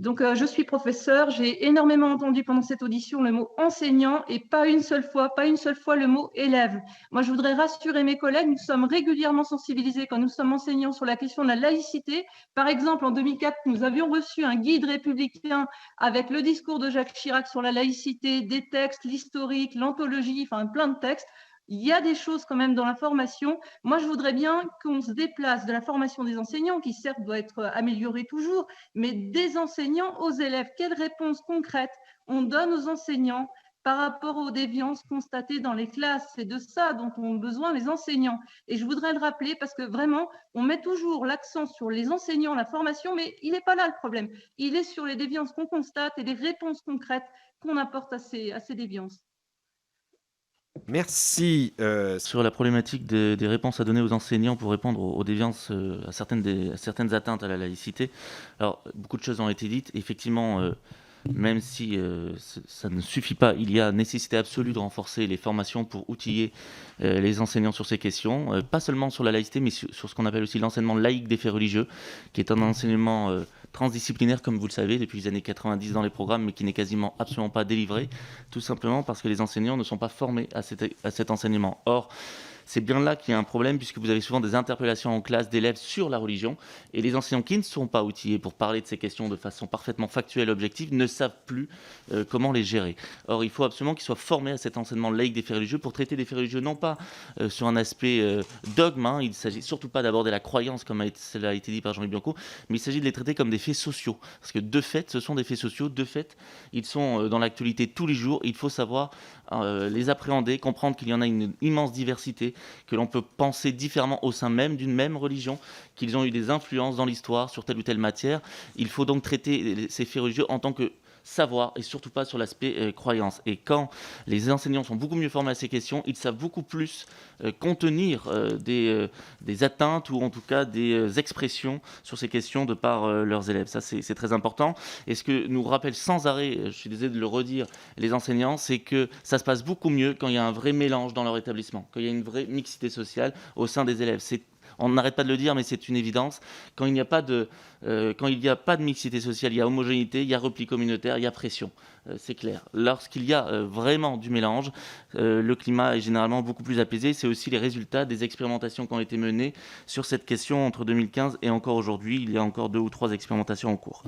Donc, je suis professeure, j'ai énormément entendu pendant cette audition le mot enseignant et pas une seule fois le mot élève. Moi, je voudrais rassurer mes collègues, nous sommes régulièrement sensibilisés quand nous sommes enseignants sur la question de la laïcité. Par exemple, en 2004, nous avions reçu un guide républicain avec le discours de Jacques Chirac sur la laïcité, des textes, l'historique, l'anthologie, enfin plein de textes. Il y a des choses quand même dans la formation. Moi, je voudrais bien qu'on se déplace de la formation des enseignants, qui certes doit être améliorée toujours, mais des enseignants aux élèves. Quelles réponses concrètes on donne aux enseignants par rapport aux déviances constatées dans les classes? C'est de ça dont ont besoin les enseignants. Et je voudrais le rappeler parce que vraiment, on met toujours l'accent sur les enseignants, la formation, mais il n'est pas là le problème. Il est sur les déviances qu'on constate et les réponses concrètes qu'on apporte à ces déviances. Merci. Sur la problématique des réponses à donner aux enseignants pour répondre aux déviances, à certaines atteintes à la laïcité. Alors, beaucoup de choses ont été dites. Effectivement, même si ça ne suffit pas, il y a nécessité absolue de renforcer les formations pour outiller les enseignants sur ces questions, pas seulement sur la laïcité, mais sur ce qu'on appelle aussi l'enseignement laïque des faits religieux, qui est un enseignement transdisciplinaire, comme vous le savez, depuis les années 90 dans les programmes, mais qui n'est quasiment absolument pas délivré, tout simplement parce que les enseignants ne sont pas formés à cet enseignement. Or, c'est bien là qu'il y a un problème, puisque vous avez souvent des interpellations en classe d'élèves sur la religion, et les enseignants qui ne sont pas outillés pour parler de ces questions de façon parfaitement factuelle et objective ne savent plus comment les gérer. Or, il faut absolument qu'ils soient formés à cet enseignement laïque des faits religieux pour traiter des faits religieux non pas sur un aspect dogme, il ne s'agit surtout pas d'aborder la croyance comme cela a été dit par Jean-Louis Bianco, mais il s'agit de les traiter comme des faits sociaux, parce que de fait, ce sont des faits sociaux, de fait, ils sont dans l'actualité tous les jours, il faut savoir les appréhender, comprendre qu'il y en a une immense diversité, que l'on peut penser différemment au sein même d'une même religion, qu'ils ont eu des influences dans l'histoire sur telle ou telle matière. Il faut donc traiter ces faits religieux en tant que savoir et surtout pas sur l'aspect croyance. Et quand les enseignants sont beaucoup mieux formés à ces questions, ils savent beaucoup plus contenir des atteintes ou en tout cas des expressions sur ces questions de par leurs élèves. Ça, c'est très important. Et ce que nous rappellent sans arrêt, je suis désolé de le redire, les enseignants, c'est que ça se passe beaucoup mieux quand il y a un vrai mélange dans leur établissement, quand il y a une vraie mixité sociale au sein des élèves. On n'arrête pas de le dire, mais c'est une évidence. Quand il n'y a pas de mixité sociale, il y a homogénéité, il y a repli communautaire, il y a pression. C'est clair. Lorsqu'il y a vraiment du mélange, le climat est généralement beaucoup plus apaisé. C'est aussi les résultats des expérimentations qui ont été menées sur cette question entre 2015 et encore aujourd'hui. Il y a encore 2 ou 3 expérimentations en cours.